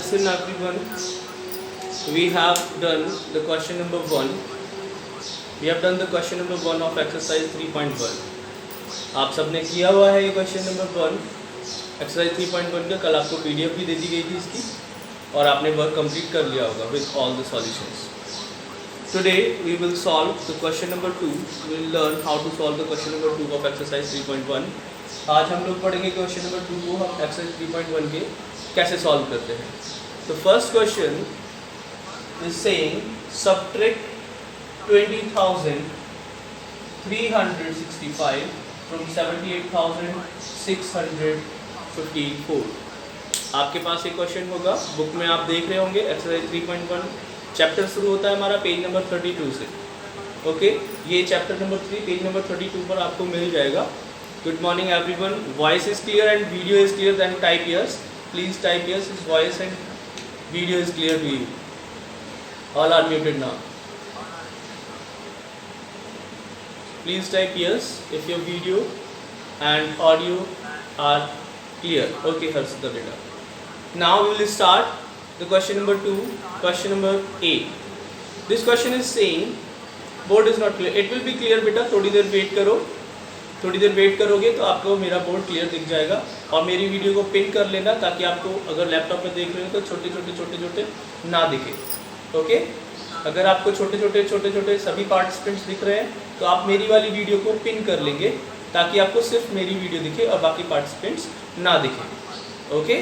Listen everyone, we have done the question number 1. We have done the question number 1 of exercise 3.1. आप सबने किया हुआ है ये क्वेश्चन नंबर 1 एक्सरसाइज 3.1 का. कल आपको पीडीएफ भी दे दी गई थी इसकी और आपने वर्क कंप्लीट कर लिया होगा with all the solutions. Today we will solve the question number 2. We will learn how to solve the question number 2 of exercise 3.1. आज हम लोग पढ़ेंगे क्वेश्चन नंबर 2 को हम एक्सरसाइज 3.1 के कैसे सॉल्व करते हैं. The first question is saying subtract 20,365 from 78,654. आपके पास एक क्वेश्चन होगा, बुक में आप देख रहे होंगे. एक्सरसाइज 3.1 चैप्टर शुरू होता है हमारा पेज नंबर 32 से. ओके, ये चैप्टर नंबर 3 पेज नंबर 32 पर आपको मिल जाएगा. Good morning everyone. Voice is clear and video is clear, then type yes. Please type yes is voice and video is clear to you. All are muted now. Please type yes if your video and audio are clear. Okay, Harshita beta. Now we will start the question number 2. Question number A. This question is saying board is not clear. It will be clear beta. थोड़ी देर wait करो. थोड़ी देर wait करोगे तो आपको मेरा board clear दिख जाएगा. और मेरी वीडियो को पिन कर लेना ताकि आपको अगर लैपटॉप में देख रहे हो तो छोटे छोटे ना दिखे. ओके, अगर आपको छोटे छोटे सभी पार्टिसिपेंट्स दिख रहे हैं तो आप मेरी वाली वीडियो को पिन कर लेंगे ताकि आपको सिर्फ मेरी वीडियो दिखे और बाकी पार्टिसिपेंट्स ना दिखे. Okay,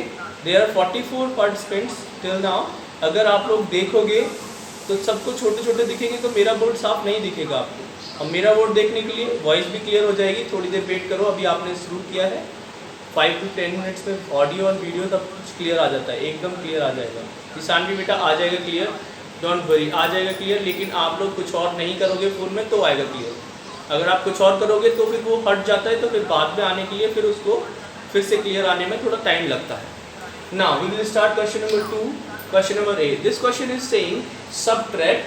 there are 44 participants till now. अगर आप लोग देखोगे तो सबको छोटे दिखेंगे तो मेरा बोर्ड साफ नहीं दिखेगा आपको. और मेरा बोर्ड देखने के लिए वॉइस भी क्लियर हो जाएगी. थोड़ी देर वेट करो, अभी आपने शुरू किया है. 5 to 10 मिनट्स में ऑडियो और वीडियो सब कुछ क्लियर आ जाता है, एकदम क्लियर आ जाएगा. किसान भी बेटा आ जाएगा क्लियर, डोंट वरी, आ जाएगा क्लियर. लेकिन आप लोग कुछ और नहीं करोगे फोन में तो आएगा क्लियर. अगर आप कुछ और करोगे तो फिर वो हट जाता है, तो फिर बाद में आने के लिए फिर उसको फिर से क्लियर आने में थोड़ा टाइम लगता है. Now we will start question number 2. Question number A. This question is saying subtract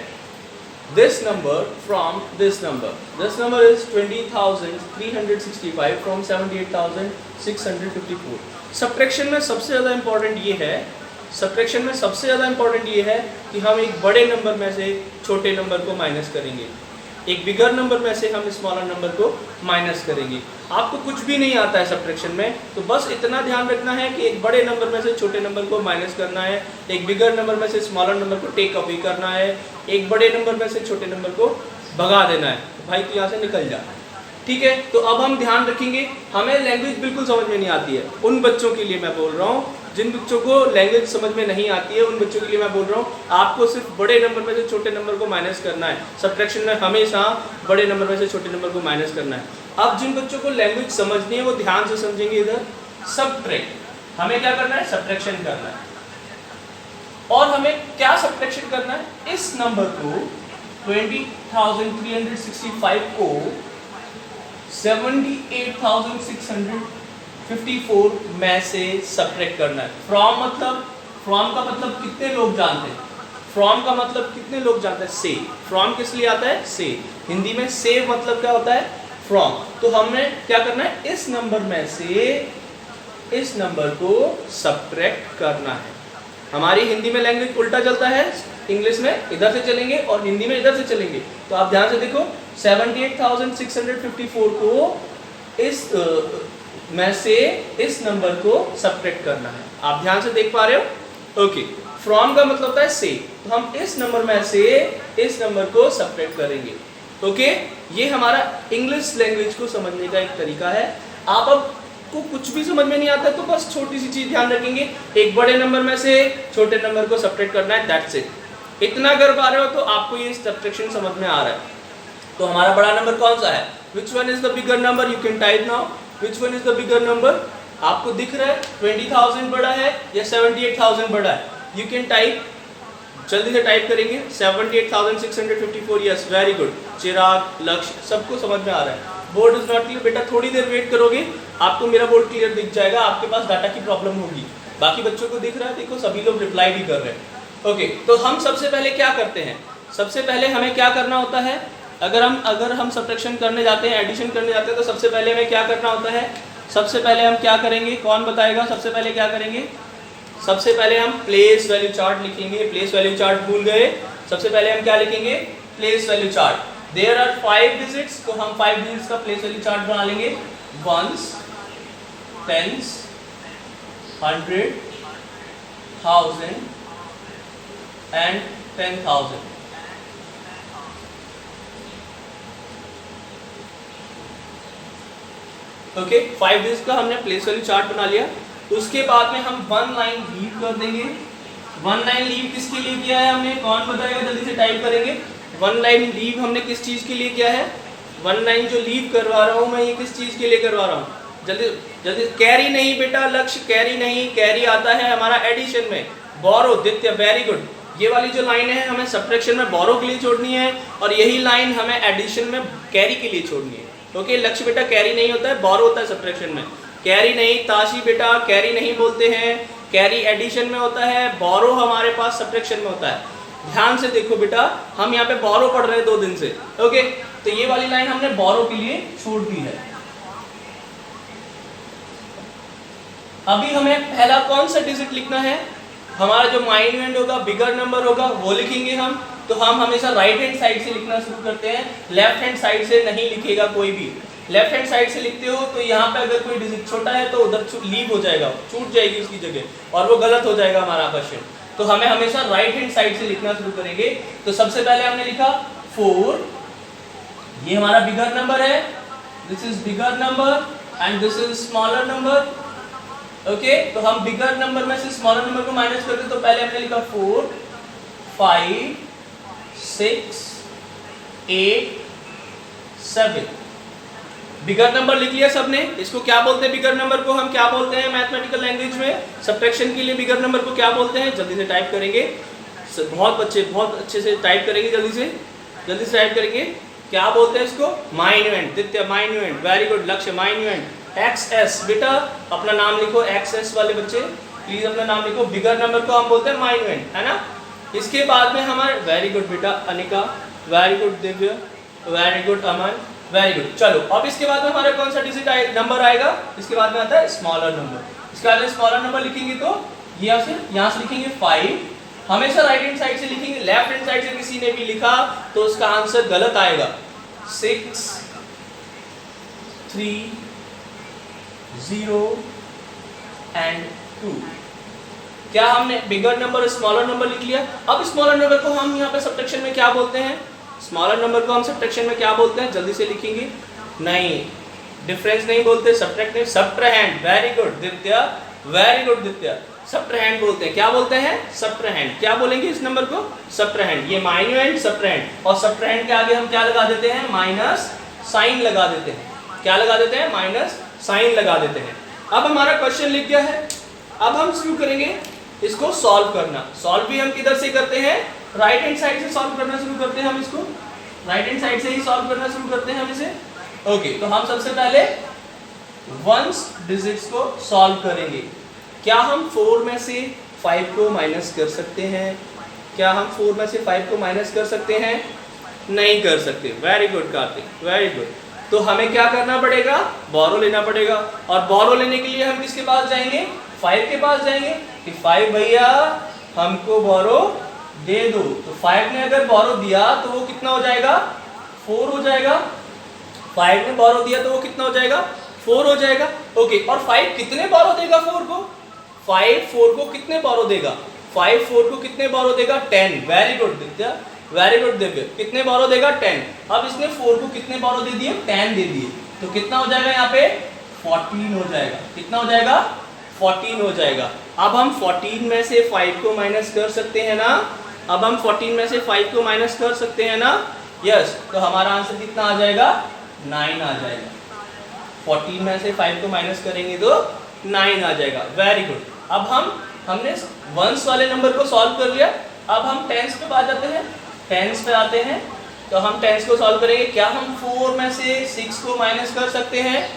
this number from this number. This number is 20,365 from 78,654. Subtraction में सबसे ज़्यादा इंपॉर्टेंट ये है कि हम एक बड़े नंबर में से छोटे नंबर को माइनस करेंगे, एक बिगर नंबर में से हम स्मॉलर नंबर को माइनस करेंगे. आपको कुछ भी नहीं आता है सब्ट्रैक्शन में, तो बस इतना ध्यान रखना है कि एक बड़े नंबर में से छोटे नंबर को माइनस करना है, एक बिगर नंबर में से स्मॉलर नंबर को टेक अवे करना है, एक बड़े नंबर में से छोटे नंबर को भगा देना है. भाई तो यहाँ से निकल जा. ठीक है, तो अब हम ध्यान रखेंगे. हमें लैंग्वेज बिल्कुल समझ में नहीं आती है, उन बच्चों के लिए मैं बोल रहा हूँ जिन बच्चों को लैंग्वेज समझ में नहीं आती है, उन बच्चों के लिए मैं बोल रहा हूँ आपको सिर्फ बड़े नंबर में से छोटे नंबर को माइनस करना है. सब्ट्रैक्शन में हमेशा बड़े नंबर में से छोटे नंबर को माइनस करना है. अब जिन बच्चों को लैंग्वेज समझनी है वो ध्यान से समझेंगे. इधर सब्ट्रैक्ट, हमें क्या करना है? सब्ट्रैक्शन करना है. और हमें क्या सब्ट्रैक्शन करना है? इस नंबर को 20,365 को 78,654 में से सब्ट्रैक्ट करना है. फ्रॉम का मतलब कितने लोग जानते हैं? फ्रॉम का मतलब कितने लोग जानते हैं? से. फ्रॉम किस लिए आता है? से. हिंदी में से मतलब क्या होता है? फ्रॉम. तो हमने क्या करना है? इस नंबर में से इस नंबर को सब्ट्रैक्ट करना है. हमारी हिंदी में लैंग्वेज उल्टा चलता है, इंग्लिश में इधर से चलेंगे और हिंदी में इधर से चलेंगे. तो आप ध्यान से देखो, 78,654 को इस में से इस नंबर को सब्ट्रैक्ट करना है. आप ध्यान से देख पा रहे हो? ओके. फ्रॉम का मतलब होता है से, तो हम इस नंबर में से इस नंबर को सब्ट्रैक्ट करेंगे. ओके, ये हमारा इंग्लिश लैंग्वेज को समझने का एक तरीका है. आप अब को कुछ भी समझ में नहीं आता तो बस छोटी सी चीज ध्यान रखेंगे, एक बड़े नंबर में से छोटे नंबर को सब्ट्रैक्ट करना है. That's it. इतना कर पा रहे हो तो आपको ये सब्ट्रैक्शन समझ में आ रहा है. तो हमारा बड़ा नंबर कौन सा है? Which one is the bigger number? You can type now. Which one is the bigger number? आपको दिख रहा है 20,000 बड़ा है या 78,000 बड़ा है? You can type. जल्दी से टाइप करेंगे. 78,654. Yes, very good. चिराग, लक्ष्य, सबको समझ में आ रहा है. Board is not clear. बेटा थोड़ी देर वेट करोगे, आपको मेरा बोर्ड क्लियर दिख जाएगा. आपके पास डाटा की प्रॉब्लम होगी. बाकी बच्चों को दिख रहा है, देखो सभी लोग रिप्लाई भी कर रहे हैं. ओके, तो हम सबसे पहले क्या करते हैं? सबसे पहले हमें क्या करना होता है? अगर हम सब्ट्रैक्शन करने जाते हैं, एडिशन करने जाते हैं, तो सबसे पहले हमें क्या करना होता है? सबसे पहले हम क्या करेंगे? कौन बताएगा? सबसे पहले क्या करेंगे? सबसे पहले हम प्लेस वैल्यू चार्ट लिखेंगे। प्लेस वैल्यू चार्ट भूल गए, सबसे पहले हम क्या लिखेंगे? Place value chart. There are 5 digits, तो हम 5 डिजिट्स का प्लेस वैल्यू चार्ट बना लेंगे। Ones, tens, 100, 1000 and 10,000। Okay, 5 digit का हमने प्लेस वैल्यू चार्ट बना लिया। उसके बाद में हम 1 लाइन लीव कर देंगे। 1 लाइन लीव किसके लिए किया है हमने? कौन बताएगा? जल्दी से टाइप करेंगे। 1 लाइन लीव हमने किस चीज़ के लिए किया है? 1 लाइन जो लीव करवा रहा हूँ मैं, ये किस चीज़ के लिए करवा रहा हूँ? जल्दी जल्दी। कैरी नहीं बेटा, लक्ष्य कैरी नहीं। कैरी आता है हमारा एडिशन में। बोरो, दित्य, वेरी गुड। ये वाली जो लाइन है हमें सब्ट्रैक्शन में बोरो के लिए छोड़नी है, और यही लाइन हमें एडिशन में कैरी के लिए छोड़नी है। ओके, लक्ष्य बेटा कैरी नहीं होता है, बोरो होता है सब्ट्रैक्शन में। कैरी नहीं, ताशी बेटा कैरी नहीं बोलते हैं, कैरी एडिशन में होता है, बोरो हमारे पास सब्ट्रैक्शन में होता है। ध्यान से देखो बेटा, हम यहाँ पे बोरो पढ़ रहे हैं 2 दिन से। ओके, तो ये वाली लाइन हमने बोरो के लिए छोड़ दी है। अभी हमें पहला कौन सा डिजिट लिखना है? हमारा जो माइन्यूएंड होगा, बिगर नंबर होगा, वो लिखेंगे हम। तो हम हमेशा राइट हैंड साइड से लिखना शुरू करते हैं, लेफ्ट हैंड साइड से नहीं लिखेगा कोई भी। लेफ्ट हैंड साइड से लिखते हो तो यहाँ पे अगर कोई डिजिट छोटा है तो उधर लीव हो जाएगा, छूट जाएगी उसकी जगह, और वो गलत हो जाएगा हमारा क्वेश्चन। तो हमें हमेशा राइट हैंड साइड से लिखना शुरू करेंगे। तो सबसे पहले हमने लिखा 4, ये हमारा बिगर नंबर है, this is bigger number and this is smaller number. Okay, तो हम बिगर नंबर में से स्मॉलर नंबर को माइनस करते, तो पहले हमने लिखा 4, 5, 6, 8, 7। बिगर नंबर लिख लिया सबने। इसको क्या बोलते हैं? बिगर नंबर को हम क्या बोलते हैं मैथमेटिकल लैंग्वेज में? सब्ट्रैक्शन के लिए बिगर नंबर को क्या बोलते हैं? जल्दी से टाइप करेंगे। बहुत बच्चे बहुत अच्छे से टाइप करेंगे, जल्दी से टाइप करेंगे। क्या बोलते हैं इसको? माइन्यूएंड। दित्य माइन्यूएंड, वेरी गुड। लक्ष्य माइन्यूएंड। XS बेटा अपना नाम लिखो, XS वाले बच्चे प्लीज अपना नाम लिखो। बिगर नंबर को हम बोलते हैं माइन्यूएंड, है ना। इसके बाद में हमारे, वेरी गुड बेटा Anika, very good Divya, very good अमन, वेरी गुड। चलो अब इसके बाद में हमारा कौन सा डिजिट नंबर आएगा? इसके बाद में आता है स्मॉलर नंबर। इसके बाद स्मॉलर नंबर लिखेंगे तो ये यहाँ से लिखेंगे 5। हमेशा राइट हैंड साइड से लिखेंगे, लेफ्ट हैंड साइड से किसी ने भी लिखा तो उसका आंसर गलत आएगा। 6, 3, 0 एंड 2। क्या हमने बिगर नंबर और स्मॉलर नंबर लिख लिया? अब स्मॉलर नंबर को हम यहाँ पे सब्ट्रैक्शन में क्या बोलते हैं? स्मॉलर नंबर को हम सब्ट्रैक्शन में क्या बोलते हैं? जल्दी से लिखेंगे। नहीं, डिफरेंस नहीं बोलते, सब्ट्रैक्ट नहीं, subtrahend. Very good Ditya, very good Ditya. Subtrahend बोलते हैं। क्या बोलते हैं? सब्ट्रैहेंड। क्या बोलेंगे इस नंबर को? सब्ट्रैहेंड। ये माइन्यूएंड, सब्ट्रैहेंड, और सब्ट्रैहेंड के आगे हम क्या लगा देते हैं? माइनस साइन लगा देते हैं। क्या लगा देते हैं? माइनस साइन लगा देते हैं। अब हमारा क्वेश्चन लिख गया है। अब हम शुरू करेंगे इसको सॉल्व करना। सॉल्व भी हम किधर से करते हैं? राइट हैंड साइड से सॉल्व करना शुरू करते हैं हम इसको। राइट हैंड साइड से ही सॉल्व करना शुरू करते हैं हम इसे। ओके, तो हम सबसे पहले वंस डिजिट्स को सॉल्व करेंगे। क्या हम 4 में से 5 को माइनस कर सकते हैं? क्या हम 4 में से 5 को माइनस कर सकते हैं? नहीं कर सकते। Very good Kartik, very good. तो हमें क्या करना पड़ेगा? बोरो लेना पड़ेगा। और बोरो लेने के लिए हम किसके पास जाएंगे? 5 के पास जाएंगे कि 5 भैया हमको बोरो दे दो। तो 5 ने अगर बोरो दिया तो वो कितना हो जाएगा? 4 हो जाएगा। 5 ने बोरो दिया तो वो कितना हो जाएगा? 4 हो जाएगा। ओके, और 5 कितने बोरो देगा 4 को? 5 4 को कितने बोरो देगा? 5 4 को कितने बोरो देगा? 10। Very good Ditya, very good Divya. कितने बोरो देगा? 10। अब इसने 4 को कितने बोरो दे दिए? 10 दे दिए। तो कितना हो जाएगा यहाँ पे? 14 हो जाएगा। कितना हो जाएगा? 14 हो जाएगा। अब हम 14 में से 5 को माइनस कर सकते हैं ना? अब हम 14 में से 5 को माइनस कर सकते हैं ना? यस। तो हमारा आंसर कितना आ जाएगा? 9 आ जाएगा। 14 में से 5 को माइनस करेंगे तो 9 आ जाएगा। Very good. अब हमने वंस वाले नंबर को सॉल्व कर लिया। अब हम टेंस पे आ जाते हैं। टेंस पे आते हैं तो हम टेंस को सॉल्व करेंगे। क्या हम 4 में से 6 को माइनस कर सकते हैं?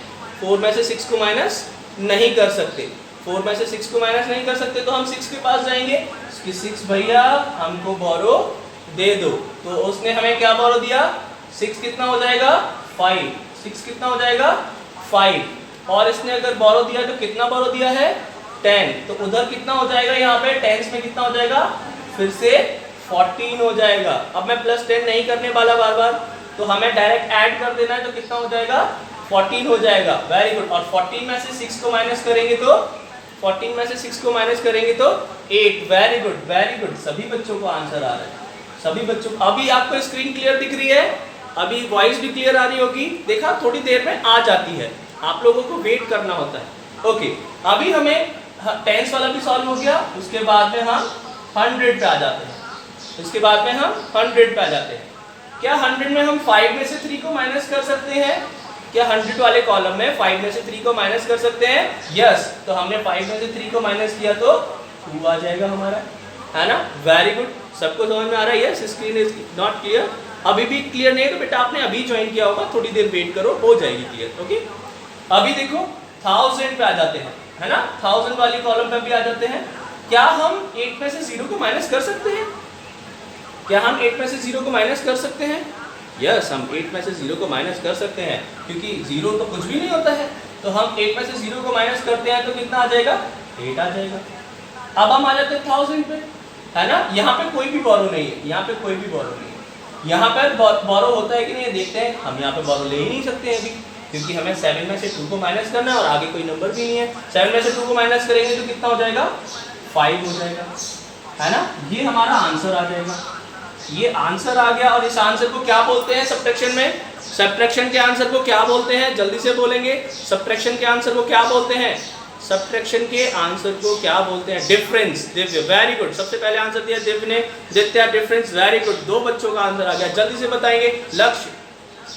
4 में से 6 को माइनस नहीं कर सकते। 4 में से 6 को माइनस नहीं कर सकते तो हम 6 के पास जाएंगे कि 6 भैया हमको बोरो दे दो। तो उसने हमें क्या बोरो दिया? 6 कितना हो जाएगा? 5। 6 कितना हो जाएगा? 5। और इसने अगर बोरो दिया तो कितना बोरो दिया है? 10, तो उधर कितना हो जाएगा, यहाँ पे टेंस में कितना हो जाएगा, फिर से 14 हो जाएगा। अब मैं प्लस 10 नहीं करने वाला बार बार, तो हमें डायरेक्ट ऐड कर देना है, तो कितना हो जाएगा, 14 हो जाएगा। Very good. और 14 में से 6 को माइनस करेंगे तो 14 में से 6 को माइनस करेंगे तो 8। Very good, very good. सभी बच्चों को आंसर आ रहा है, सभी बच्चों। अभी आपको स्क्रीन क्लियर दिख रही है, अभी वॉइस भी क्लियर आ रही होगी, देखा थोड़ी देर में आ जाती है, आप लोगों को वेट करना होता है। ओके, अभी हमें टेंस वाला भी सॉल्व हो गया, उसके बाद में हम 100 पे आ जाते हैं। उसके बाद में हम 100 पे आ जाते हैं। क्या 100 में हम 5 में से 3 को माइनस कर सकते हैं? क्या 100 वाले कॉलम में 5 में से 3 को माइनस कर सकते हैं? यस। तो हमने 5 में से 3 को माइनस किया तो 2 आ जाएगा हमारा, है ना। Very good. सबको समझ में आ रहा है? Yes. Screen is not clear? अभी भी क्लियर नहीं है तो बेटा आपने अभी ज्वाइन किया होगा, थोड़ी देर वेट करो, हो जाएगी क्लियर। ओके, अभी देखो 1000 पे आ जाते हैं, है ना। 1000 वाली कॉलम पे भी आ जाते हैं। क्या हम 8 में से 0 को माइनस कर सकते हैं? क्या हम 8 में से 0 को माइनस कर सकते हैं? यस, हम 8 में से 0 को माइनस कर सकते हैं, क्योंकि 0 तो कुछ भी नहीं होता है। तो हम 8 में से 0 को माइनस करते हैं तो कितना आ जाएगा, 8 आ जाएगा। अब हम आ जाते हैं 1000 पे, है ना। यहाँ पे कोई भी बोरो नहीं है, यहाँ पे कोई भी बोरो नहीं है। यहाँ पर बोरो होता है कि नहीं देखते हैं। हम यहाँ पे बोरो ले ही नहीं सकते हैं अभी, क्योंकि हमें 7 में से 2 को माइनस करना है और आगे कोई नंबर भी नहीं है। 7 में से 2 को माइनस करेंगे तो कितना हो जाएगा, 5 हो जाएगा, है ना। ये हमारा आंसर आ जाएगा। ये आंसर आ गया। और इस आंसर को क्या बोलते हैं सब्ट्रैक्शन में? सब्ट्रैक्शन के आंसर को क्या बोलते हैं? जल्दी से बोलेंगे। सब्ट्रैक्शन के आंसर को क्या बोलते हैं? सब्ट्रैक्शन के आंसर को क्या बोलते हैं? डिफरेंस। Divya, very good. सबसे पहले आंसर दिया दिव्य ने, दित्या डिफरेंस। वेरी गुड, 2 बच्चों का आंसर आ गया। जल्दी से बताएंगे। लक्ष्य,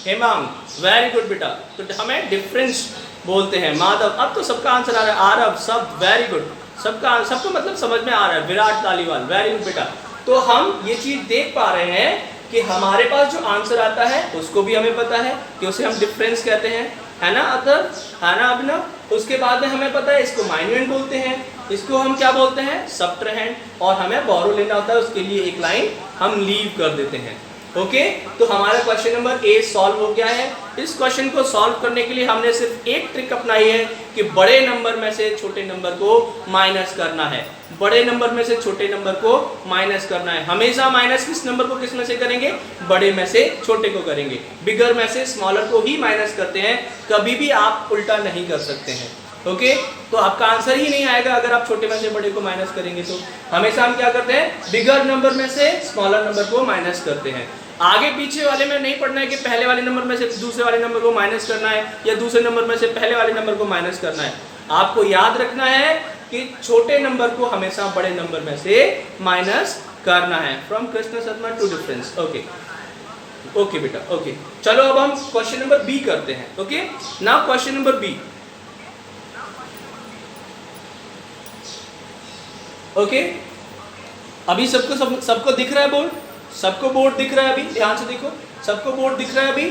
हेमांग, वेरी गुड बेटा। तो हमें डिफरेंस बोलते हैं। माधव, अब तो सबका आंसर आ रहा है। आरव, सब, वेरी गुड। सबको मतलब समझ में आ रहा है। विराट तालीवाल, वेरी गुड बेटा। तो हम ये चीज देख पा रहे हैं कि हमारे पास जो आंसर आता है उसको भी हमें पता है कि उसे हम डिफरेंस कहते हैं, है ना अतर, है ना अभिनव। उसके बाद में हमें पता है इसको माइन्यूएंट बोलते हैं, इसको हम क्या बोलते हैं, सब्ट्रैहेंड। और हमें बोरो लेना होता है, उसके लिए एक लाइन हम लीव कर देते हैं। ओके, तो हमारा क्वेश्चन नंबर ए सॉल्व हो गया है। इस क्वेश्चन को सॉल्व करने के लिए हमने सिर्फ एक ट्रिक अपनाई है कि बड़े नंबर में से छोटे नंबर को माइनस करना है। बड़े नंबर में से छोटे नंबर को माइनस करना है। हमेशा माइनस किस नंबर को किस में से करेंगे? बड़े में से छोटे को करेंगे। बिगर में से स्मॉलर को ही माइनस करते हैं, कभी भी आप उल्टा नहीं कर सकते हैं। ओके, तो आपका आंसर ही नहीं आएगा अगर आप छोटे में से बड़े को माइनस करेंगे। तो हमेशा हम क्या करते हैं? बिगर नंबर में से स्मॉलर नंबर को माइनस करते हैं। आगे पीछे वाले में नहीं पढ़ना है कि पहले वाले नंबर में से दूसरे वाले नंबर को माइनस करना है या दूसरे नंबर में से पहले वाले नंबर को माइनस करना है। आपको याद रखना है कि छोटे नंबर को हमेशा बड़े नंबर में से माइनस करना है। From Krishna Sharma to difference. Okay okay बेटा, ओके। चलो अब हम क्वेश्चन नंबर बी करते हैं। Okay, now question number B. Okay, अभी सबको दिख रहा है बोर्ड? सबको बोर्ड दिख रहा है अभी? ध्यान से देखो, सबको बोर्ड दिख रहा है अभी,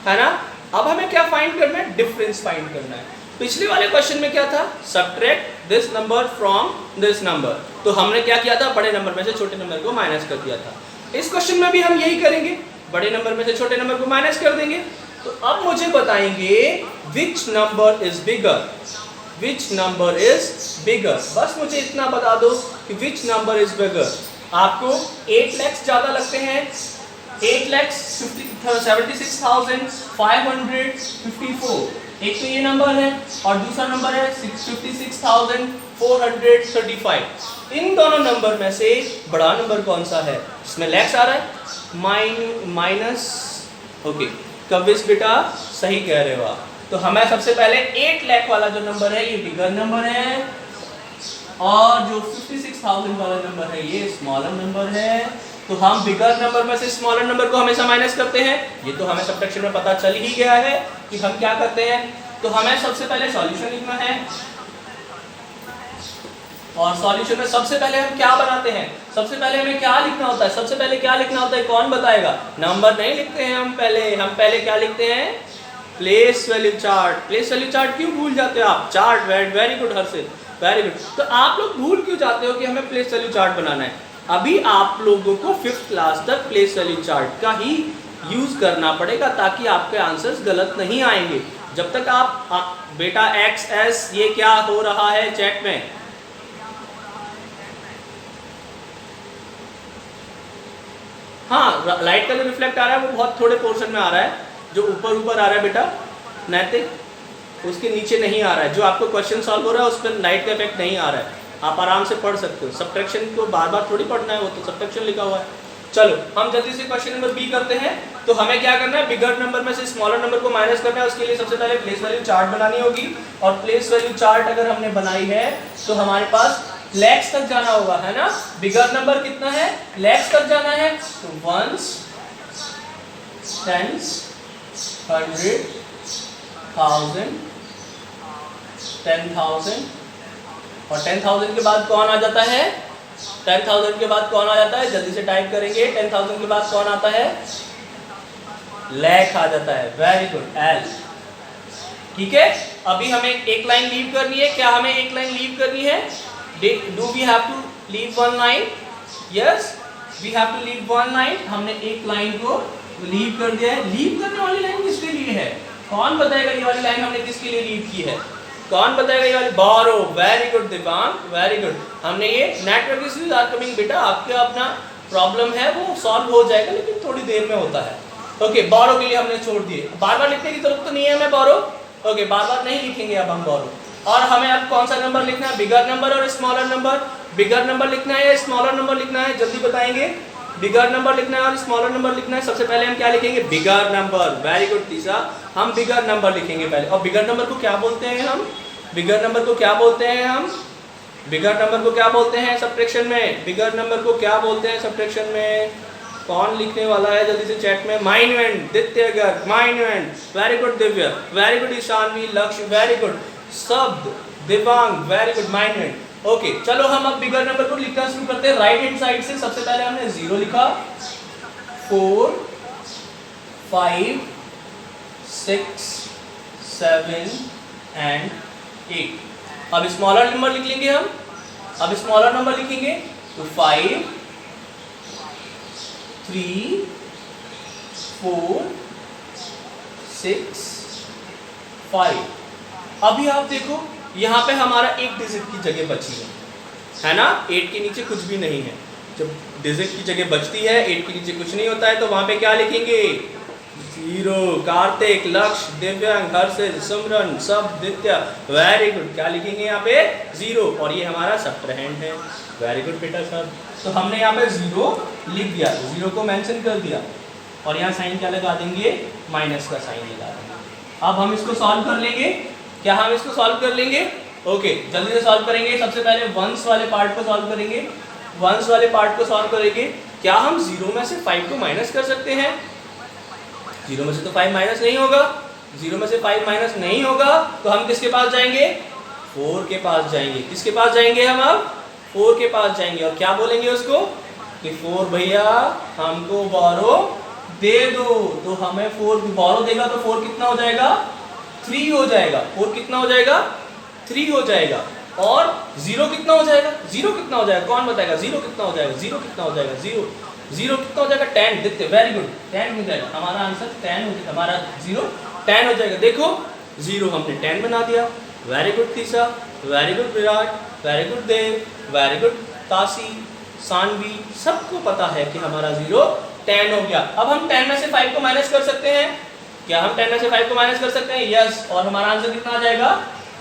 है ना। अब हमें क्या फाइंड करना है? डिफरेंस फाइंड करना है। पिछले वाले क्वेश्चन में क्या था? Subtract this number from this number. तो हमने क्या किया था? बड़े नंबर में से छोटे नंबर को माइनस कर दिया था। इस क्वेश्चन में भी हम यही करेंगे, बड़े नंबर में से छोटे नंबर को माइनस कर देंगे। तो अब मुझे बताएंगे which number is bigger, which number is bigger. बस मुझे इतना बता दो कि विच नंबर इज बिगर। आपको 8 लाख ज्यादा लगते हैं? 8,76,554। एक तो ये नंबर है और दूसरा नंबर है 56,435। इन दोनों नंबर में से बड़ा नंबर कौन सा है? इसमें लैक्स आ रहा है, माइनस। ओके, कविस बेटा सही कह रहे हो आप। तो हमें सबसे पहले 8 लाख वाला जो नंबर है ये बिगर नंबर है, और जो 56,000 वाला नंबर है ये स्मॉलर नंबर है। तो हम बिगर नंबर में से स्मॉलर नंबर को हमेशा माइनस करते हैं। ये तो हमें सब्ट्रैक्शन में पता चल ही गया है कि हम क्या करते हैं। तो हमें सबसे पहले सॉल्यूशन लिखना है, और सॉल्यूशन में सबसे पहले हम क्या बनाते हैं? सबसे पहले हमें क्या लिखना होता है? सबसे पहले क्या लिखना होता है? कौन बताएगा? नंबर नहीं लिखते हैं हम पहले क्या लिखते हैं? Place value chart. Place value chart क्यों भूल जाते हो आप? चार्ट, वेरी गुड हर्षित, वेरी गुड। तो आप लोग भूल क्यों जाते हो कि हमें प्लेस वैल्यू चार्ट बनाना है? अभी आप लोगों को 5th क्लास तक प्लेस वैल्यू चार्ट का ही यूज करना पड़ेगा ताकि आपके आंसर्स गलत नहीं आएंगे। जब तक आप बेटा एक्स एस ये क्या हो रहा है चैट में, हाँ लाइट का जो रिफ्लेक्ट आ रहा है वो बहुत थोड़े पोर्शन में आ रहा है, जो ऊपर ऊपर आ रहा है बेटा नैतिक, उसके नीचे नहीं आ रहा है। जो आपको क्वेश्चन सॉल्व हो रहा है उस पर लाइट का इफेक्ट नहीं आ रहा है, आप आराम से पढ़ सकते हो। सब्ट्रैक्शन को बार बार थोड़ी पढ़ना है, वो तो सब्ट्रैक्शन लिखा हुआ है। चलो हम जल्दी से क्वेश्चन नंबर बी करते हैं। तो हमें क्या करना है, बिगर नंबर में से स्मॉलर नंबर को माइनस करना है। उसके लिए सबसे पहले प्लेस वैल्यू चार्ट बनानी होगी, और प्लेस वैल्यू चार्ट अगर हमने बनाई है तो हमारे पास लैक्स तक जाना होगा, है ना। बिगर नंबर कितना है, लैक्स तक जाना है, तो वंस, टेंस, 100, 1000, 10,000, और 10,000 के बाद कौन आ जाता है, 10,000 के बाद कौन आ जाता है, जल्दी से टाइप करेंगे। 10,000 के बाद कौन आता है, लैख आ जाता है। Very good, L. ठीक है, अभी हमें एक लाइन लीव करनी है। क्या हमें एक लाइन लीव करनी है, do we have to leave one line, yes we have to leave one line. हमने एक लाइन को लीव कर दिया है। लीव करने वाली लाइन किसके लिए है, कौन बताएगा ये वाली लाइन हमने किसके लिए लीव की है, कौन बताएगा ये वाली, बोरो। वेरी गुड दिव्यांग, वेरी गुड। हमने ये नेटवर्क इश्यूज आर कमिंग बेटा, आपका अपना प्रॉब्लम है वो सॉल्व हो जाएगा, लेकिन थोड़ी देर में होता है। ओके, बोरो के लिए हमने छोड़ दिए, बार बार लिखने की जरूरत तो नहीं है हमें बोरो। ओके, बार बार नहीं लिखेंगे अब हम बोरो। और हमें अब कौन सा नंबर लिखना है, बिगर नंबर और स्मॉलर नंबर। बिगर नंबर लिखना है या स्मॉलर नंबर लिखना है, जल्दी बताएंगे। बिगर नंबर लिखना है और स्मॉलर नंबर लिखना है। सबसे पहले हम क्या लिखेंगे, बिगर नंबर। वेरी गुड तीसरा, हम बिगर नंबर लिखेंगे पहले। और बिगर नंबर को क्या बोलते हैं हम, बिगर नंबर को क्या बोलते हैं हम, बिगर नंबर को क्या बोलते हैं सब्ट्रैक्शन में, बिगर नंबर को क्या बोलते हैं सब्ट्रैक्शन में, कौन लिखने वाला है जल्दी से चैट में। Minuend, Ditya Garg, minuend. Very good Divya, very good Ishanvi, Lakshya, very good. शब्द, दिव्यांग, वेरी गुड, माइन्यूएंट। ओके, चलो हम अब बिगर नंबर को लिखना शुरू करते हैं। राइट हैंड साइड से सबसे पहले हमने 0 लिखा, 4, 5, 6, 7 एंड 8। अब स्मॉलर नंबर लिख लेंगे हम। अब स्मॉलर नंबर लिखेंगे तो 5, 3, 4, 6, 5। अभी आप देखो यहाँ पे हमारा एक डिजिट की जगह बची है ना। 8 के नीचे कुछ भी नहीं है। जब डिजिट की जगह बचती है, 8 के नीचे कुछ नहीं होता है, तो वहां पे क्या लिखेंगे, 0। कार्तिक, लक्ष्य, दिव्यांग, हर्षित, सिमरन, सब, दित्या, वेरी गुड। क्या लिखेंगे यहाँ पे, 0। और ये हमारा सब्ट्रैंड है। वेरी गुड बेटा सब। तो हमने यहाँ पे 0 लिख दिया, 0 को मेंशन कर दिया, और यहाँ साइन क्या लगा देंगे, माइनस का साइन लगा देंगे। अब हम इसको सॉल्व कर लेंगे। क्या हम इसको सॉल्व कर लेंगे, ओके जल्दी से सॉल्व करेंगे। सबसे पहले वंस वाले पार्ट को सॉल्व करेंगे। वंस वाले पार्ट को सॉल्व करेंगे। क्या हम 0 में से 5 को माइनस कर सकते हैं, 0 में से तो 5 माइनस नहीं होगा, 0 में से 5 माइनस नहीं होगा, तो हम किसके पास जाएंगे, 4 के पास जाएंगे। किसके पास जाएंगे हम अब, 4 के पास जाएंगे, और क्या बोलेंगे उसको कि 4 भैया हमको बोरो दे दो। तो हमें 4 बोरो देगा तो 4 कितना हो जाएगा, 3 हो जाएगा। 4 कितना हो जाएगा, 3 हो जाएगा। और 0 कितना हो जाएगा, 0 कितना हो जाएगा, कौन बताएगा 0 कितना हो जाएगा, 0 कितना हो जाएगा, 0 कितना हो जाएगा, 10। देखते, वेरी गुड, 10 हो जाएगा हमारा आंसर, 10 हो जाएगा हमारा 0 10 हो जाएगा। देखो 0 हमने 10 बना दिया। वेरी गुड तीसरा, very good Virat, very good Dev, very good Kashi, Sanvi, सबको पता है कि हमारा 0 10 हो गया। अब हम 10 में से 5 को माइनस कर सकते हैं। क्या हम 10 में से 5 को माइनस कर सकते हैं, यस। और हमारा आंसर कितना आ जाएगा,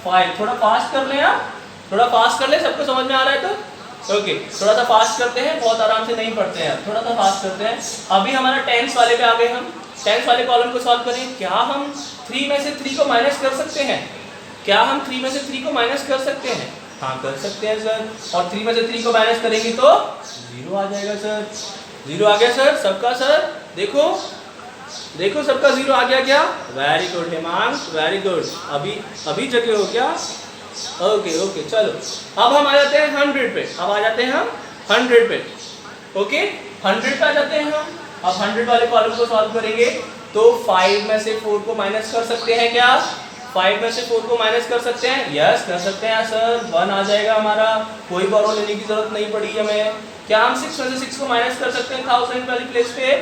5। थोड़ा फास्ट कर लें आप, थोड़ा फास्ट कर ले, सबको समझ में आ रहा है तो ओके। थोड़ा सा फास्ट करते हैं, बहुत आराम से नहीं पढ़ते हैं, थोड़ा सा फास्ट करते हैं। अभी हमारा 10s वाले पे आ गए हम। 10s वाले कॉलम को सॉल्व करें। क्या हम 3 में से 3 को माइनस कर सकते हैं, क्या हम 3 में से 3 को माइनस कर सकते हैं, हाँ कर सकते हैं सर। और 3 में से 3 को माइनस करेंगे तो 0 आ जाएगा सर। 0 आ गया सर सबका, सर देखो देखो सबका 0 आ गया क्या, वेरी गुड हेमांश, वेरी गुड। अभी जगह हो क्या, ओके ओके। चलो अब हम आ जाते हैं 100 पे। अब आ जाते हैं हम 100 पे, ओके 100 पे आ जाते हैं हम। अब 100 वाले कॉलम को सॉल्व करेंगे तो 5 में से 4 को माइनस कर सकते हैं। क्या 5 में से 4 को माइनस कर सकते हैं, यस कर सकते हैं सर। 1 आ जाएगा हमारा, कोई बोरो लेने की जरूरत नहीं पड़ी हमें। क्या हम 6 में से 6 को माइनस कर सकते हैं 1000 वाली प्लेस पे,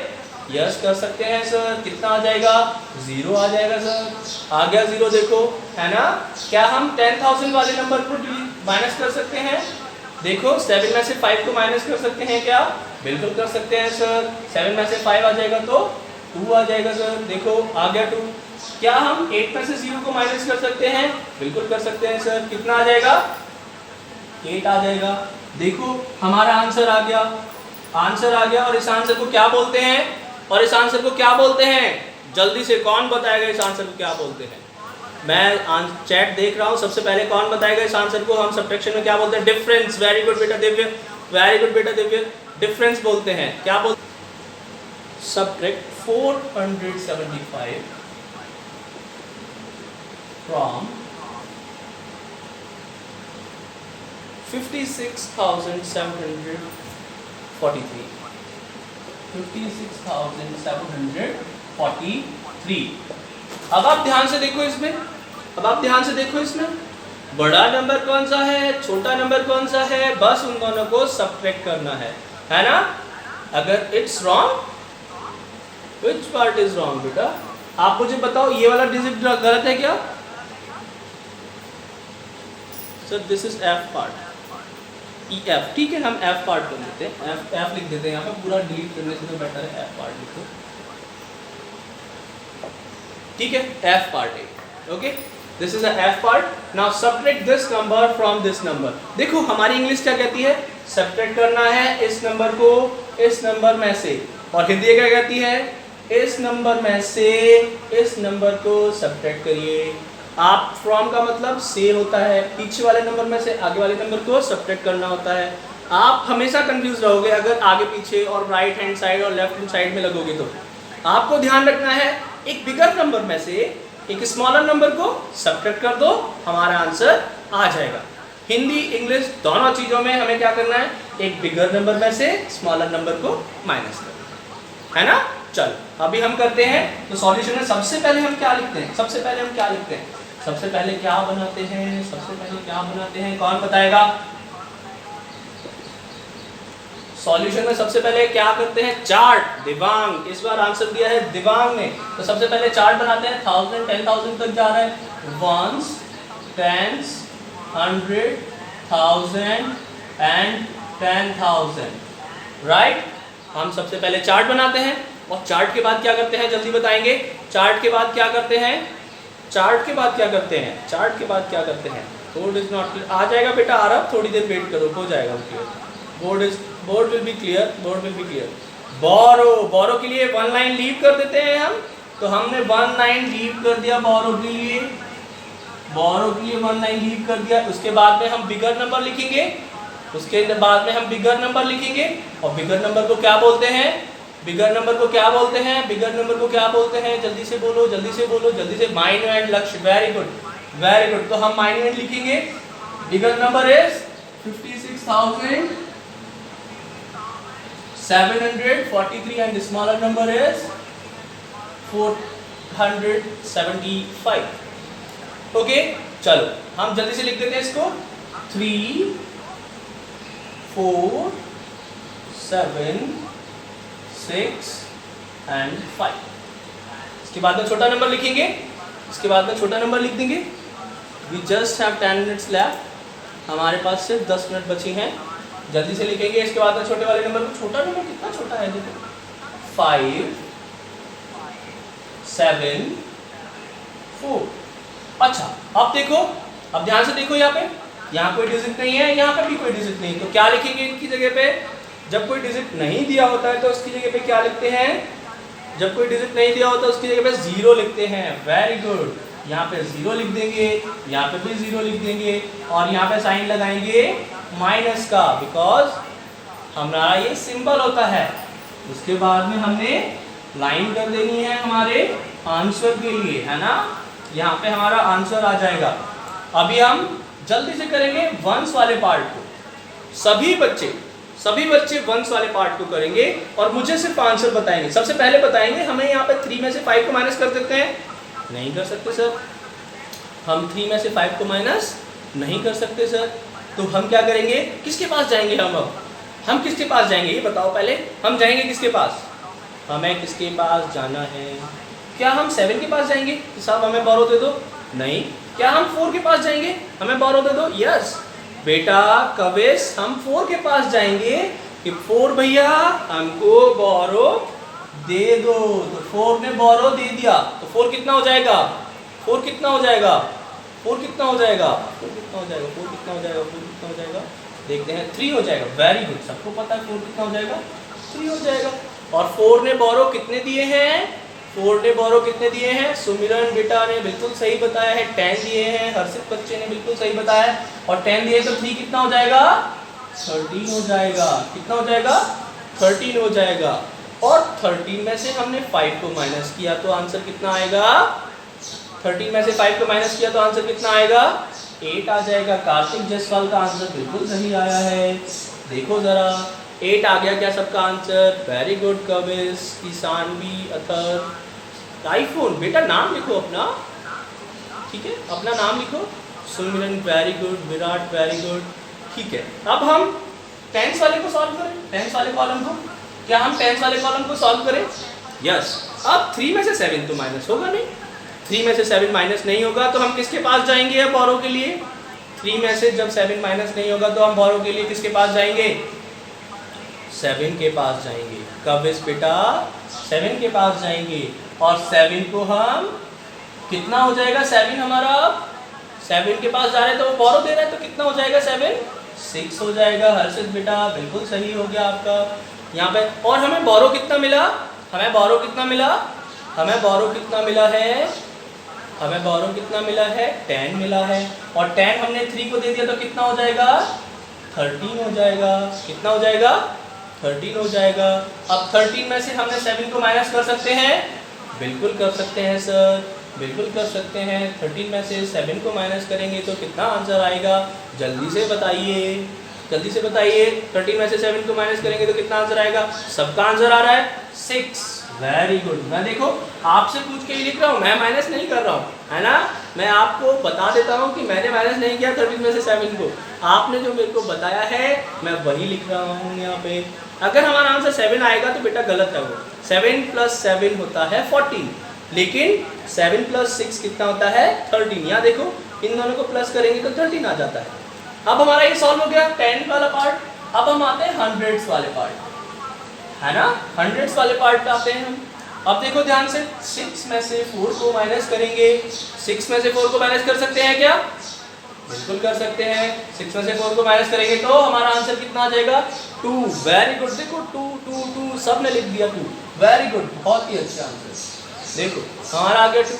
यस कर सकते हैं सर। कितना आ जाएगा? 0 आ जाएगा सर। आ गया 0, देखो है ना। क्या हम 10,000 वाले नंबर को माइनस कर सकते हैं? देखो 7 में से 5 को माइनस कर सकते हैं क्या? बिल्कुल कर सकते हैं सर। 7 में से 5 आ जाएगा तो 2 आ जाएगा सर। देखो आ गया 2। क्या हम 8 में से 0 को माइनस कर सकते हैं? बिल्कुल कर सकते हैं सर। कितना आ जाएगा? 8 आ जाएगा। देखो हमारा आंसर आ गया। आंसर आ गया। और इस आंसर को क्या बोलते हैं? और इस आंसर को क्या बोलते हैं? जल्दी से कौन बताएगा इस आंसर को क्या बोलते हैं? मैं चैट देख रहा हूँ। सबसे पहले कौन बताएगा इस आंसर को? हम सब्ट्रैक्शन में क्या बोलते हैं? डिफरेंस। वेरी गुड बेटा दिव्य, वेरी गुड बेटा दिव्य। डिफरेंस बोलते हैं। क्या बोलते? Subtract 475 from 56,743। 56,743। अब आप ध्यान से देखो इसमें, अब आप ध्यान से देखो इसमें, बड़ा नंबर कौन सा है, छोटा नंबर कौन सा है, बस उन दोनों को सब्ट्रैक्ट करना है ना। अगर it's wrong, which part is wrong बेटा? आप मुझे बताओ, ये वाला डिजिट गलत है क्या? Sir this is F part, E F. ठीक है, हम एफ पार्ट कर देते हैं। एफ लिख देते हैं यहाँ पे। पूरा डिलीट करने से तो बेटर है एफ पार्ट लिखो। ठीक है, एफ पार्ट है। Okay, this is a F part. Now subtract this number from this number. देखो हमारी इंग्लिश क्या कहती है? सब्ट्रैक्ट करना है इस नंबर को इस नंबर में से। और हिंदी क्या कहती है? इस नंबर में से इस नंबर को सब्ट्रैक्ट करिए। आप फ्रॉम का मतलब से होता है, पीछे वाले नंबर में से आगे वाले नंबर को सब्ट्रैक्ट करना होता है। आप हमेशा कंफ्यूज रहोगे अगर आगे पीछे और राइट हैंड साइड और लेफ्ट हैंड साइड में लगोगे तो। आपको ध्यान रखना है, एक बिगर नंबर में से एक स्मॉलर नंबर को सब्ट्रैक्ट कर दो, हमारा आंसर आ जाएगा। हिंदी इंग्लिश दोनों चीजों में हमें क्या करना है? एक बिगर नंबर में से स्मॉलर नंबर को माइनस करना है ना। चलो अभी हम करते हैं। तो सॉल्यूशन में सबसे पहले हम क्या लिखते हैं? सबसे पहले हम क्या लिखते हैं? सबसे पहले क्या बनाते हैं? सबसे पहले क्या बनाते हैं? कौन बताएगा? सॉल्यूशन में सबसे पहले क्या करते हैं? चार्ट। दिवांग, इस बार आंसर दिया है दिवांग ने। तो सबसे पहले चार्ट बनाते हैं। 1000 10,000 तक जा रहा है। Once, tens, 100, 1000 and 10,000। राइट, हम सबसे पहले चार्ट बनाते हैं। और चार्ट के बाद क्या करते हैं? जल्दी बताएंगे। चार्ट के बाद क्या करते हैं? चार्ट के बाद क्या करते हैं? चार्ट के बाद क्या करते हैं? Board is not clear. आ जाएगा बेटा, आ रहा, थोड़ी देर वेट करो, हो जाएगा clear. Board will be clear, board will be clear. Borrow, borrow के लिए 1 लाइन लीव कर देते हैं हम। तो हमने 1 लाइन लीव कर दिया बोरो के लिए। बोरो के लिए 1 लाइन लीव कर दिया। उसके बाद में हम बिगर नंबर लिखेंगे। उसके बाद में हम बिगर नंबर लिखेंगे। और बिगर नंबर को क्या बोलते हैं? बिगर नंबर को क्या बोलते हैं? बिगर नंबर को क्या बोलते हैं? जल्दी से बोलो, जल्दी से बोलो, जल्दी से। माइन्यूएंड लक्ष्य, वेरी गुड, वेरी गुड। तो हम माइन्यूएंड लिखेंगे। Bigger number is 56,743 and smaller number is 475। Okay, चलो हम जल्दी से लिख देते हैं इसको। 3, 4, 7, 6 एंड 5। इसके बाद में छोटा नंबर लिखेंगे। इसके बाद में छोटा नंबर लिख देंगे। We just have 10 minutes left. हमारे पास सिर्फ 10 मिनट बची हैं। जल्दी से लिखेंगे। इसके बाद में छोटे वाले नंबर को, छोटा नंबर कितना छोटा है देखो, 5, 7, 4। अच्छा अब देखो, अब ध्यान से देखो, यहाँ पे यहाँ कोई डिजिट नहीं है, यहाँ पे भी कोई डिजिट नहीं। तो क्या लिखेंगे इनकी जगह पे? जब कोई डिजिट नहीं दिया होता है तो उसकी जगह पे क्या लिखते हैं? जब कोई डिजिट नहीं दिया होता उसकी जगह पे 0 लिखते हैं। वेरी गुड, यहाँ पे 0 लिख देंगे, यहाँ पे भी 0 लिख देंगे और यहाँ पे साइन लगाएंगे माइनस का, बिकॉज हमारा ये सिंबल होता है। उसके बाद में हमने लाइन कर देनी है हमारे आंसर के लिए, है ना। यहाँ पे हमारा आंसर आ जाएगा। अभी हम जल्दी से करेंगे वंस वाले पार्ट को। सभी बच्चे वंस वाले पार्ट को करेंगे और मुझे सिर्फ आंसर बताएंगे। सबसे पहले बताएंगे हमें यहाँ पे 3 में से 5 को माइनस कर देते हैं। नहीं कर सकते सर, हम 3 में से 5 को माइनस नहीं कर सकते सर। तो हम क्या करेंगे? किसके पास जाएंगे हम? अब हम किसके पास जाएंगे ये बताओ पहले। हम जाएंगे किसके पास? हमें किसके पास जाना है? क्या हम 7 के पास जाएंगे कि साहब हमें बोरो दे दो? नहीं। क्या हम 4 के पास जाएंगे, हमें बोरो दे दो? यस बेटा कविस, हम 4 के पास जाएंगे कि 4 भैया हमको बोरो दे दो। तो 4 ने बोरो दे दिया, तो 4 कितना हो जाएगा? 4 कितना हो जाएगा? 4 कितना हो जाएगा? 4 कितना हो जाएगा? 4 कितना हो जाएगा? 4 कितना हो जाएगा? देखते हैं। 3 हो जाएगा। वेरी गुड, सबको पता है 4 कितना हो जाएगा? 3 हो जाएगा। और 4 ने बोरो कितने दिए हैं? 4 ने बोरो कितने दिए हैं? सुमिरन बेटा ने बिल्कुल सही बताया है, 10 दिए हैं। हर्षित बच्चे ने बिल्कुल सही बताया है। और 10 दिए तो 3 कितना हो जाएगा? 13 हो जाएगा। कितना हो जाएगा? 13 हो जाएगा। और 13 में से हमने 5 को माइनस किया तो आंसर कितना आएगा? 13 में से 5 को माइनस किया तो आंसर कितना आएगा? 8 आ जाएगा। कार्तिक जायसवाल का आंसर बिल्कुल सही आया है। देखो जरा 8 आ गया क्या सबका answer? Very good Kavis, Kisanvi, Athar, iPhone. बेटा नाम लिखो अपना, ठीक है, अपना नाम लिखो। सुमिरन very good, Virat very good, ठीक है। अब हम 10th वाले को सॉल्व करें, 10th वाले कॉलम को। क्या हम 10th वाले कॉलम को सॉल्व करें? यस। अब 3 में से 7 तो माइनस होगा नहीं, 3 में से 7 माइनस नहीं होगा तो हम किसके पास जाएंगे अब बोरो के लिए? 3 में से जब 7 माइनस नहीं होगा तो हम बोरो के लिए किसके पास जाएंगे? 7 के पास जाएंगे। कब इस बेटा? 7 के पास जाएंगे। और 7 को हम कितना हो जाएगा? 7 हमारा 7 के पास जा रहे हैं तो वो बोरो दे रहा है तो कितना हो जाएगा? 7 6 हो जाएगा। हर्षित बेटा बिल्कुल सही हो गया आपका यहाँ पे। और हमें बोरो कितना मिला? हमें बोरो कितना मिला? हमें बोरो कितना मिला है? हमें बोरो कितना मिला है? 10 मिला है। और 10 हमने 3 को दे दिया तो कितना हो जाएगा? 13 हो जाएगा। कितना हो जाएगा? 13 हो जाएगा। अब 13 में से हमने 7 को माइनस कर सकते हैं? बिल्कुल कर सकते हैं सर, बिल्कुल कर सकते हैं। 13 में से 7 को माइनस करेंगे तो कितना आंसर आएगा? जल्दी से बताइए, जल्दी से बताइए। 13 में से 7 को माइनस करेंगे तो कितना आंसर आएगा? सबका आंसर आ रहा है 6। Very good. मैं देखो आपसे पूछ के ही लिख रहा हूँ, मैं माइनस नहीं कर रहा हूँ, है ना। मैं आपको बता देता हूँ कि मैंने माइनस नहीं किया 13 में से 7 को। आपने जो मेरे को बताया है मैं वही लिख रहा हूँ यहाँ पे। अगर हमारा आंसर 7 आएगा तो बेटा गलत है वो। 7 + 7 होता है 14, लेकिन 7 + 6 कितना होता है? 13। यहाँ देखो इन दोनों को प्लस करेंगे तो 13 आ जाता है। अब हमारा ये सॉल्व हो गया 10 वाला पार्ट। अब हम आते हैं 100s वाले पार्ट, है ना। 100s वाले पार्ट पे आते हैं हम। अब देखो ध्यान से, 6 में से 4 को माइनस करेंगे। 6 में से 4 को माइनस कर सकते हैं क्या? बिल्कुल कर सकते हैं। 6 में से 4 को माइनस करेंगे तो हमारा आंसर कितना आ जाएगा? 2। Very good. देखो 2 2 2 सब ने लिख दिया 2। वेरी गुड, बहुत ही अच्छा आंसर। देखो हमारा आ गया 2,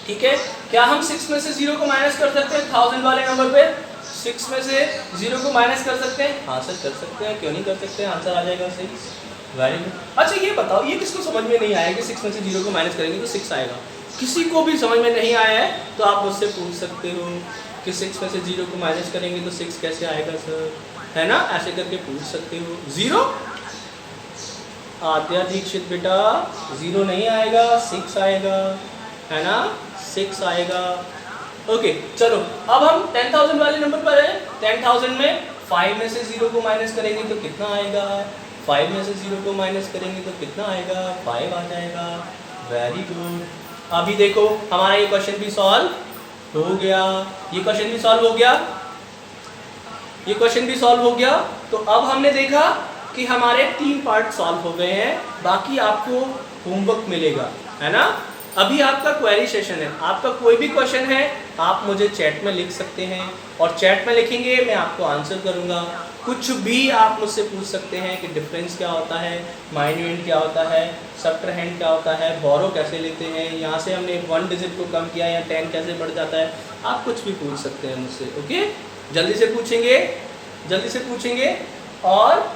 ठीक है। क्या हम 6 में से 0 को माइनस कर सकते हैं 1000 वाले नंबर पे? 6 में से 0 को माइनस कर सकते हैं? हाँ सर कर सकते हैं, क्यों नहीं कर सकते हैं। आंसर आ जाएगा 6। Very good. अच्छा ये बताओ, ये किसको समझ में नहीं आया कि 6 में से 0 को माइनस करेंगे तो 6 आएगा? किसी को भी समझ में नहीं आया है तो आप मुझसे पूछ सकते हो कि 6 में से 0 को माइनस करेंगे तो 6 कैसे आएगा सर, है ना। ऐसे करके पूछ सकते हो। 0 आद्या दीक्षित बेटा 0 नहीं आएगा, 6 आएगा, है ना, 6 आएगा। ओके चलो अब हम 10,000 वाले नंबर पर हैं। 10,000 में 5 में से 0 को माइनस करेंगे तो कितना आएगा? 5 में से 0 को माइनस करेंगे तो कितना आएगा? 5 आ जाएगा। Very good. अभी देखो हमारा ये क्वेश्चन भी सॉल्व हो गया, ये क्वेश्चन भी सॉल्व हो गया, ये क्वेश्चन भी सॉल्व हो गया। तो अब हमने देखा कि हमारे 3 पार्ट सॉल्व हो गए हैं। बाकी आपको होमवर्क मिलेगा, है ना। अभी आपका क्वेरी सेशन है। आपका कोई भी क्वेश्चन है आप मुझे चैट में लिख सकते हैं और चैट में लिखेंगे मैं आपको आंसर करूंगा। कुछ भी आप मुझसे पूछ सकते हैं कि डिफरेंस क्या होता है, माइन्यूएंड क्या होता है, सबट्राहेंड क्या होता है, बोरो कैसे लेते हैं, यहाँ से हमने 1 डिजिट को कम किया या 10 कैसे बढ़ जाता है। आप कुछ भी पूछ सकते हैं मुझसे। ओके जल्दी से पूछेंगे, जल्दी से पूछेंगे। और